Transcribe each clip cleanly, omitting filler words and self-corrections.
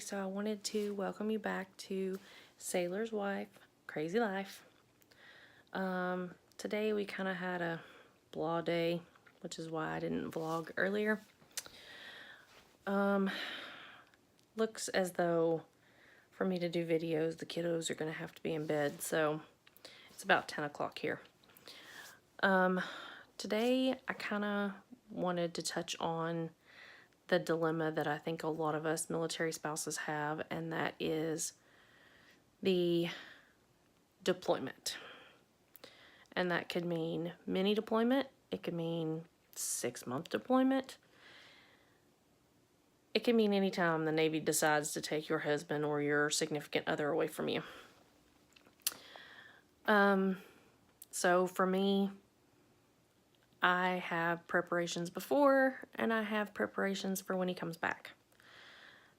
so I wanted to welcome you back to Sailor's Wife, Crazy Life. Today we kind of had a blah day, which is why I didn't vlog earlier. Looks as though for me to do videos, the kiddos are going to have to be in bed, so it's about 10 o'clock here. Today I kind of wanted to touch on the dilemma that I think a lot of us military spouses have, and that is the deployment. And that could mean mini deployment, it could mean 6-month deployment, it can mean any time the Navy decides to take your husband or your significant other away from you. So for me, I have preparations before and I have preparations for when he comes back.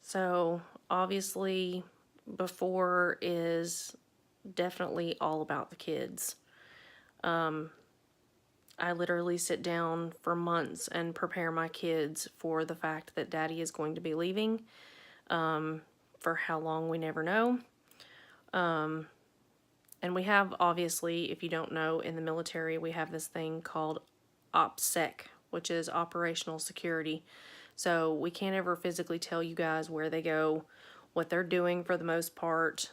So obviously before is definitely all about the kids. I literally sit down for months and prepare my kids for the fact that Daddy is going to be leaving. For how long, we never know. And we have, obviously, if you don't know, in the military, we have this thing called OPSEC, which is Operational Security. So we can't ever physically tell you guys where they go, what they're doing for the most part.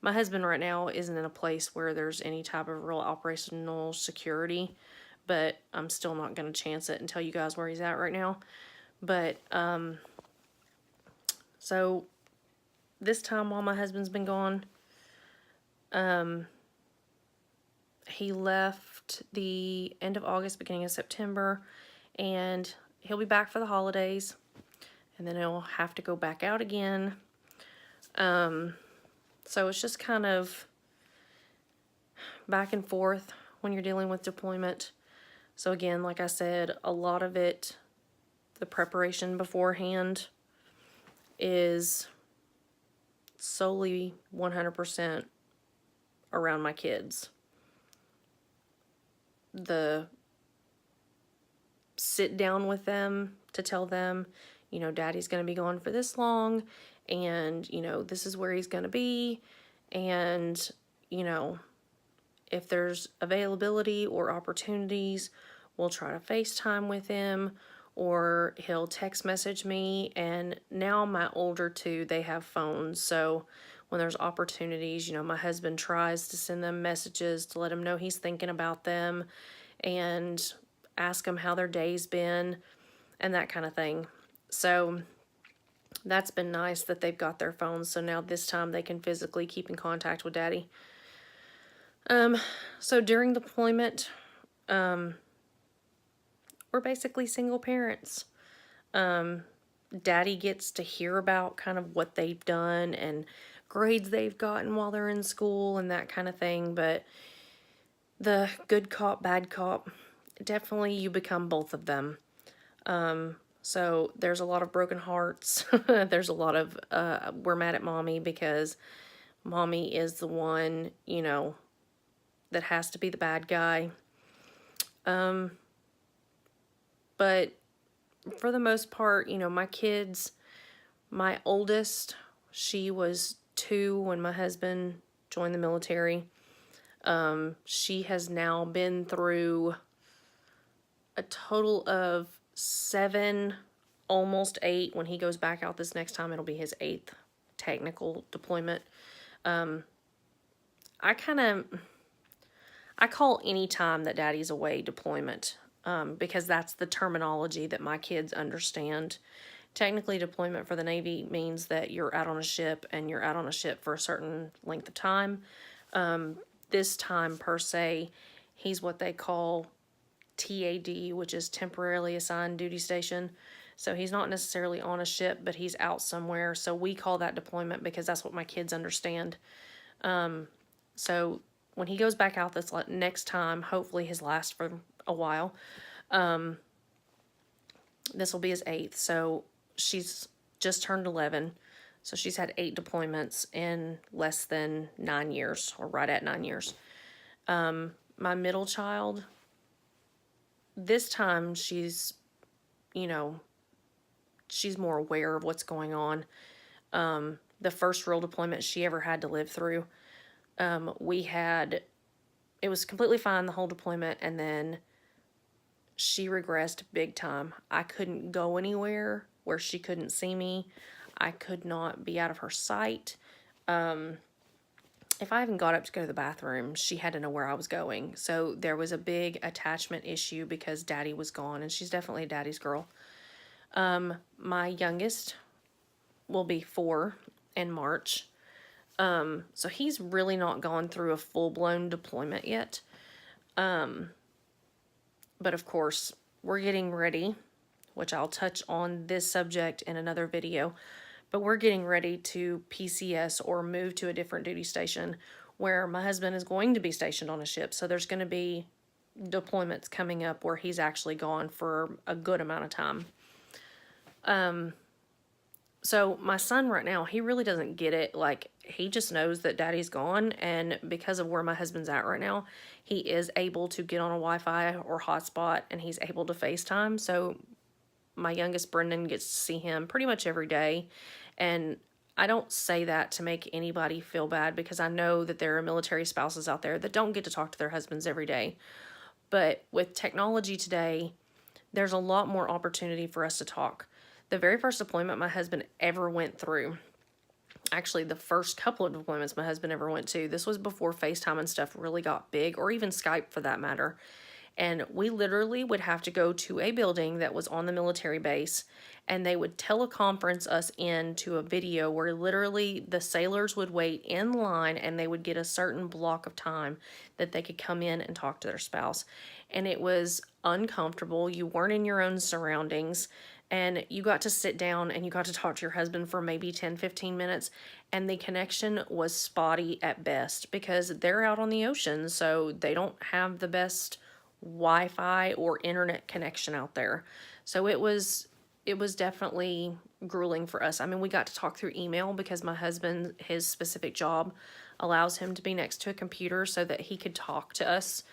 My husband right now isn't in a place where there's any type of real operational security, but I'm still not going to chance it and tell you guys where he's at right now. But, so this time while my husband's been gone, he left the end of August, beginning of September, and he'll be back for the holidays, and then he'll have to go back out again. So it's just kind of back and forth when you're dealing with deployment. So again, like I said, a lot of it, the preparation beforehand, is solely 100% around my kids. The sit down with them to tell them, you know, Daddy's going to be gone for this long, and, you know, this is where he's going to be, and, you know, if there's availability or opportunities, we'll try to FaceTime with him, or he'll text message me. And now my older two, they have phones, so when there's opportunities, you know, my husband tries to send them messages to let them know he's thinking about them and ask them how their day's been and that kind of thing. So that's been nice that they've got their phones, so now this time they can physically keep in contact with Daddy. So during deployment, we're basically single parents. Daddy gets to hear about kind of what they've done and grades they've gotten while they're in school and that kind of thing, but the good cop, bad cop, definitely you become both of them. So there's a lot of broken hearts. There's a lot of, we're mad at Mommy because Mommy is the one, you know, that has to be the bad guy. But for the most part, you know, my kids, my oldest, she was 2 when my husband joined the military. She has now been through a total of 7, almost 8. When he goes back out this next time, it'll be his 8th technical deployment. I call any time that Daddy's away deployment, because that's the terminology that my kids understand. Technically, deployment for the Navy means that you're out on a ship, and you're out on a ship for a certain length of time. This time, per se, he's what they call TAD, which is temporarily assigned duty station. So he's not necessarily on a ship, but he's out somewhere. So we call that deployment because that's what my kids understand. So when he goes back out this next time, hopefully his last for a while, this will be his 8th. So she's just turned 11. So she's had 8 deployments in less than 9 years, or right at 9 years. My middle child, this time she's, you know, she's more aware of what's going on. The first real deployment she ever had to live through, it was completely fine the whole deployment, and then she regressed big time. I couldn't go anywhere where she couldn't see me. I could not be out of her sight. If I even got up to go to the bathroom, she had to know where I was going. So there was a big attachment issue because daddy was gone, and she's definitely a daddy's girl. My youngest will be 4 in March. So he's really not gone through a full-blown deployment yet. But of course, we're getting ready, which I'll touch on this subject in another video, but we're getting ready to PCS or move to a different duty station where my husband is going to be stationed on a ship. So there's going to be deployments coming up where he's actually gone for a good amount of time. So my son right now, he really doesn't get it. Like, he just knows that daddy's gone, and because of where my husband's at right now, he is able to get on a Wi-Fi or hotspot, and he's able to FaceTime. So my youngest, Brendan, gets to see him pretty much every day, and I don't say that to make anybody feel bad, because I know that there are military spouses out there that don't get to talk to their husbands every day. But with technology today, there's a lot more opportunity for us to talk. The very first deployment my husband ever went through, actually the first couple of deployments my husband ever went to, this was before FaceTime and stuff really got big, or even Skype for that matter. And we literally would have to go to a building that was on the military base, and they would teleconference us into a video where literally the sailors would wait in line, and they would get a certain block of time that they could come in and talk to their spouse. And it was uncomfortable. You weren't in your own surroundings, and you got to sit down and you got to talk to your husband for maybe 10-15 minutes, and the connection was spotty at best because they're out on the ocean, so they don't have the best Wi-Fi or internet connection out there. So it was definitely grueling for us. I mean, we got to talk through email because my husband, his specific job allows him to be next to a computer so that he could talk to us.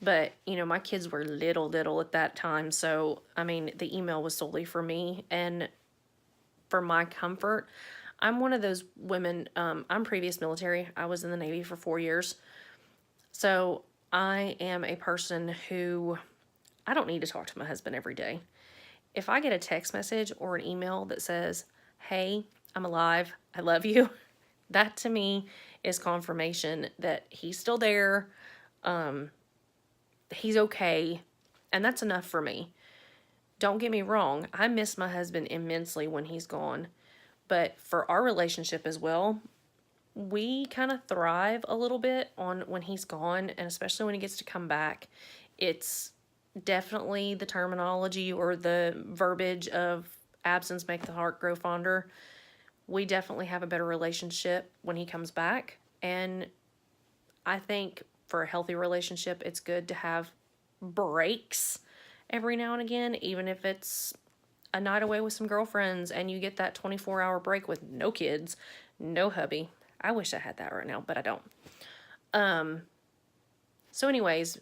But, you know, my kids were little at that time. So, I mean, the email was solely for me and for my comfort. I'm one of those women, I'm previous military. I was in the Navy for 4 years. So I am a person who, I don't need to talk to my husband every day. If I get a text message or an email that says, hey, I'm alive, I love you, that to me is confirmation that he's still there, he's okay, and that's enough for me. Don't get me wrong, I miss my husband immensely when he's gone, but for our relationship as well, we kind of thrive a little bit on when he's gone, and especially when he gets to come back. It's definitely the terminology or the verbiage of absence make the heart grow fonder. We definitely have a better relationship when he comes back, and I think for a healthy relationship, it's good to have breaks every now and again, even if it's a night away with some girlfriends and you get that 24-hour break with no kids, no hubby. I wish I had that right now, but I don't. So anyways,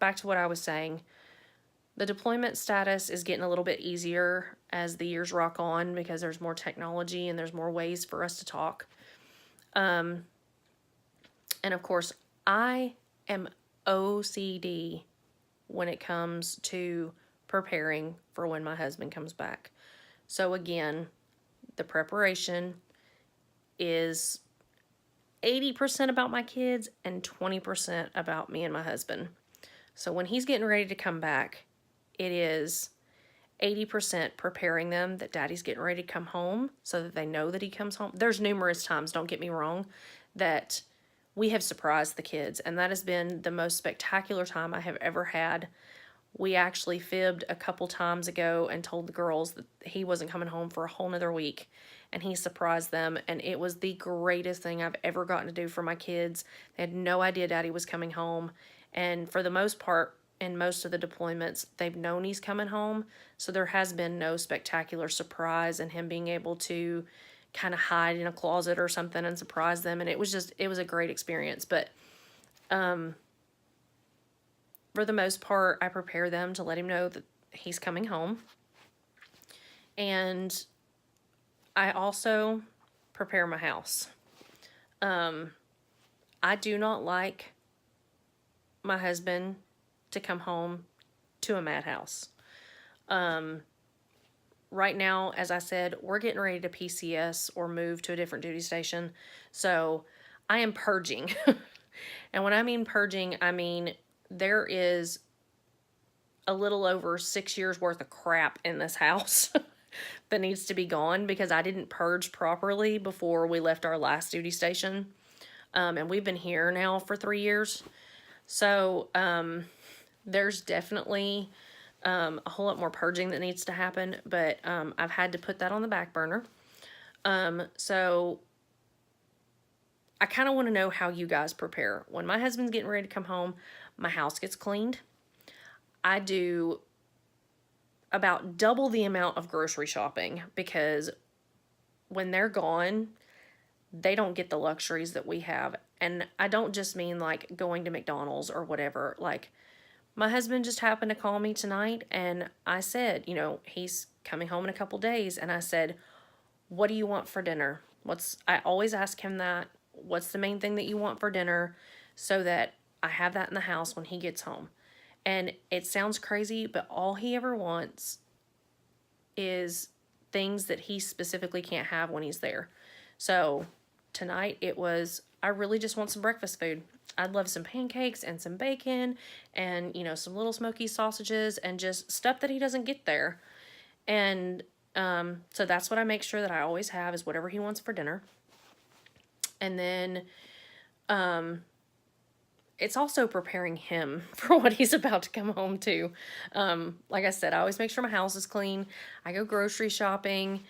back to what I was saying. The deployment status is getting a little bit easier as the years rock on because there's more technology and there's more ways for us to talk. And of course, I am OCD when it comes to preparing for when my husband comes back. So again, the preparation is 80% about my kids and 20% about me and my husband. So when he's getting ready to come back, it is 80% preparing them that daddy's getting ready to come home so that they know that he comes home. There's numerous times, don't get me wrong, that we have surprised the kids, and that has been the most spectacular time I have ever had. We actually fibbed a couple times ago and told the girls that he wasn't coming home for a whole nother week, and he surprised them, and it was the greatest thing I've ever gotten to do for my kids. They had no idea daddy was coming home, and for the most part, in most of the deployments, they've known he's coming home, so there has been no spectacular surprise in him being able to kind of hide in a closet or something and surprise them, and it was a great experience. But for the most part, I prepare them to let him know that he's coming home. And I also prepare my house. I do not like my husband to come home to a madhouse. Right now, as I said, we're getting ready to PCS or move to a different duty station. So I am purging. And when I mean purging, I mean there is a little over 6 years worth of crap in this house that needs to be gone because I didn't purge properly before we left our last duty station. And we've been here now for 3 years. So there's definitely a whole lot more purging that needs to happen, but I've had to put that on the back burner. So I kind of want to know how you guys prepare. When my husband's getting ready to come home, my house gets cleaned. I do about double the amount of grocery shopping because when they're gone, they don't get the luxuries that we have. And I don't just mean like going to McDonald's or whatever. Like, my husband just happened to call me tonight and I said, you know, he's coming home in a couple days. And I said, what do you want for dinner? I always ask him that. What's the main thing that you want for dinner so that I have that in the house when he gets home? And it sounds crazy, but all he ever wants is things that he specifically can't have when he's there. So tonight it was, I really just want some breakfast food. I'd love some pancakes and some bacon and, you know, some little smoky sausages and just stuff that he doesn't get there. And so that's what I make sure that I always have is whatever he wants for dinner. And then it's also preparing him for what he's about to come home to. Like I said, I always make sure my house is clean. I go grocery shopping.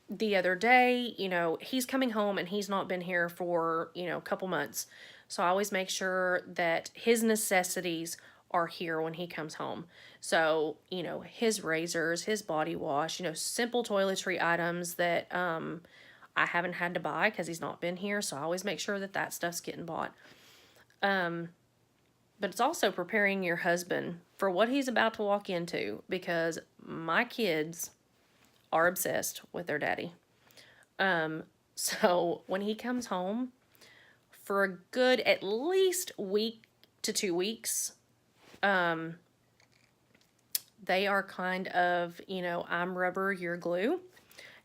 The other day, you know, he's coming home and he's not been here for, you know, a couple months. So I always make sure that his necessities are here when he comes home. So, you know, his razors, his body wash, you know, simple toiletry items that I haven't had to buy because he's not been here. So I always make sure that that stuff's getting bought. But it's also preparing your husband for what he's about to walk into because my kids are obsessed with their daddy. So when he comes home for a good at least week to 2 weeks, they are kind of, you know, I'm rubber, you're glue,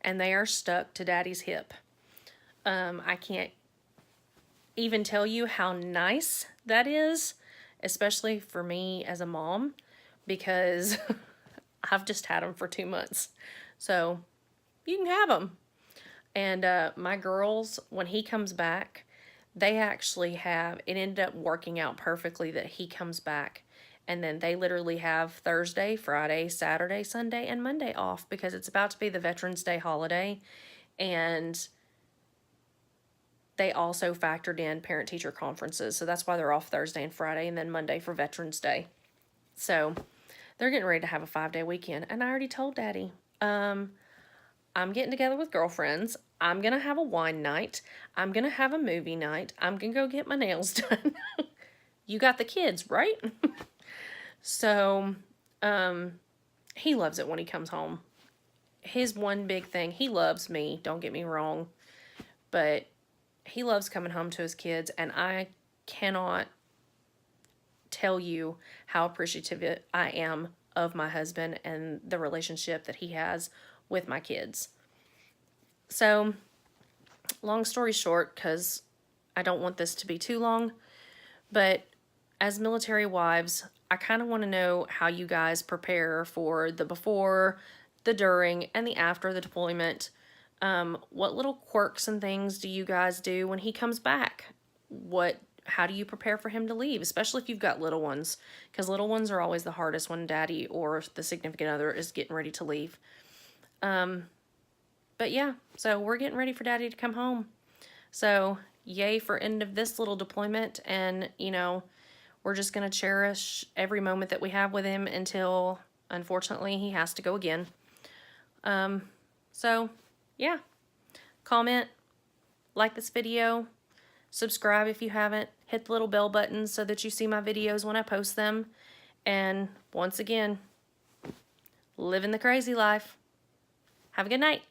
and they are stuck to daddy's hip. I can't even tell you how nice that is, especially for me as a mom, because I've just had them for 2 months. So you can have them. And my girls, when he comes back, they actually have, it ended up working out perfectly that he comes back. And then they literally have Thursday, Friday, Saturday, Sunday, and Monday off because it's about to be the Veterans Day holiday. And they also factored in parent-teacher conferences. So that's why they're off Thursday and Friday and then Monday for Veterans Day. So they're getting ready to have a 5-day weekend. And I already told Daddy, I'm getting together with girlfriends. I'm going to have a wine night. I'm going to have a movie night. I'm going to go get my nails done. You got the kids, right? So, he loves it when he comes home. His one big thing, he loves me, don't get me wrong, but he loves coming home to his kids, and I cannot tell you how appreciative I am of my husband and the relationship that he has with my kids. So, long story short, because I don't want this to be too long, but as military wives, I kind of want to know how you guys prepare for the before, the during, and the after the deployment. What little quirks and things do you guys do when he comes back? How do you prepare for him to leave, especially if you've got little ones? Because little ones are always the hardest when daddy or the significant other is getting ready to leave. But yeah, so we're getting ready for daddy to come home. So yay for end of this little deployment, and you know, we're just going to cherish every moment that we have with him until, unfortunately, he has to go again. So, yeah. Comment, like this video, subscribe if you haven't, hit the little bell button so that you see my videos when I post them. And once again, living the crazy life. Have a good night.